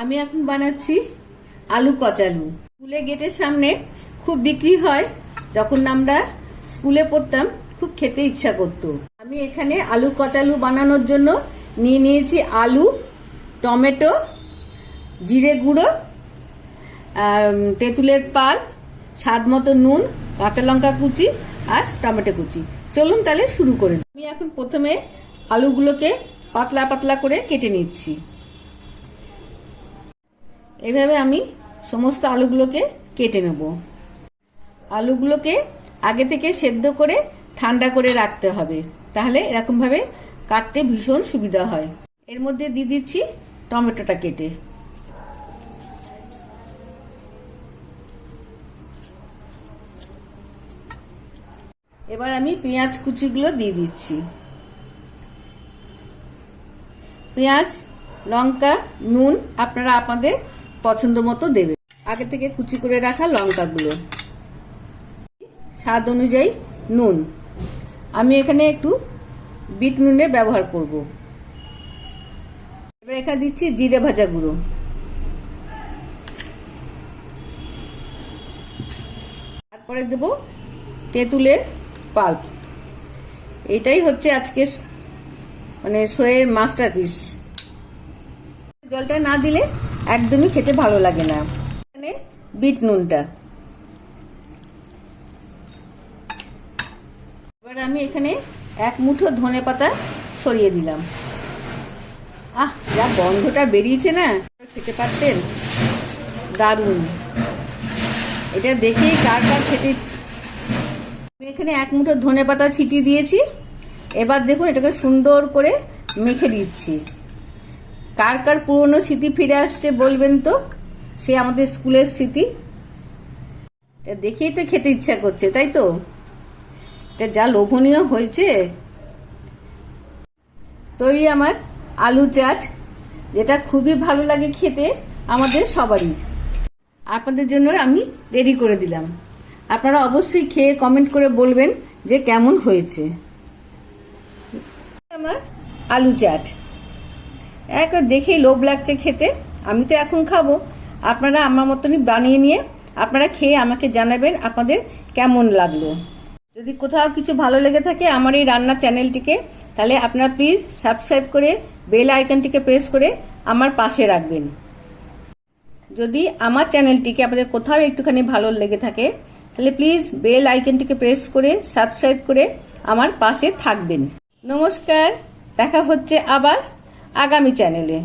আমি এখন বানাচ্ছি আলু কচালু। স্কুলে গেটের সামনে খুব বিক্রি হয়, যখন আমরা স্কুলে পড়তাম খুব খেতে ইচ্ছা করতো। আমি এখানে আলু কচালু বানানোর জন্য নিয়ে নিয়েছি আলু, টমেটো, জিরে গুঁড়ো, তেঁতুলের পাল, স্বাদ মতো নুন, কাঁচা লঙ্কা কুচি আর টমেটো কুচি। চলুন তাহলে শুরু করে দিই। আমি এখন প্রথমে আলুগুলোকে পাতলা পাতলা করে কেটে নিচ্ছি। এভাবে আমি সমস্ত আলুগুলোকে কেটে নেব। আলুগুলোকে আগে থেকে সেদ্ধ করে ঠান্ডা করে রাখতে হবে, তাহলে এরকম ভাবে কাটতে ভীষণ সুবিধা হয়। এর মধ্যে দিয়ে দিচ্ছি টমেটোটা কেটে। এবার আমি পেঁয়াজ কুচিগুলো দিয়ে দিচ্ছি। পেঁয়াজ, লঙ্কা, নুন আপনারা আপনাদের পছন্দ মতো দেবেন। আগে থেকে কুচি করে রাখা লঙ্কাগুলো, স্বাদ অনুযায়ী নুন। আমি এখানে একটু বিট নুনের ব্যবহার করব। এবার এখানে দিচ্ছি জিরে ভাজা গুঁড়ো, তারপরে দেব তেঁতুলের পাল্প। এটাই হচ্ছে আজকে মানে শোয়ের মাস্টারপিস। জলটা না দিলে একদমই খেতে ভালো লাগে না। এখানে বিট নুনটা। এবার আমি এখানে এক মুঠো ধনেপাতা ছড়িয়ে দিলাম। যা গন্ধটা বেরিয়েছে না, খেতে পারতেন, দারুণ। এটা দেখেই কার কার খেতে। আমি এখানে এক মুঠো ধনেপাতা ছিটিয়ে দিয়েছি। এবার দেখুন এটাকে সুন্দর করে মেখে দিচ্ছি। কার কার পুরনো স্মৃতি ফিরে আসছে বলবেন তো, সে আমাদের স্কুলের স্মৃতি। দেখেই তো খেতে ইচ্ছা করছে, তাই তো? এটা যা লোভনীয় হয়েছে। তৈরি আমার আলু চাট, যেটা খুবই ভালো লাগে খেতে আমাদের সবারই। আপনাদের জন্য আমি রেডি করে দিলাম। আপনারা অবশ্যই খেয়ে কমেন্ট করে বলবেন যে কেমন হয়েছে আমার আলু চাট। একবার দেখেই লোভ লাগছে খেতে। আমি তো এখন খাবো। আপনারা আমার মতনই বানিয়ে নিয়ে আপনারা খেয়ে আমাকে জানাবেন আপনাদের কেমন লাগলো। যদি কোথাও কিছু ভালো লেগে থাকে আমার এই রান্না চ্যানেলটিকে, তাহলে আপনারা প্লিজ সাবস্ক্রাইব করে বেল আইকনটিকে প্রেস করে আমার পাশে রাখবেন। যদি আমার চ্যানেলটিকে আপনাদের কোথাও একটুখানি ভালো লেগে থাকে, তাহলে প্লিজ বেল আইকনটিকে প্রেস করে সাবস্ক্রাইব করে আমার পাশে থাকবেন। নমস্কার, দেখা হচ্ছে আবার আগামী চ্যানেলে।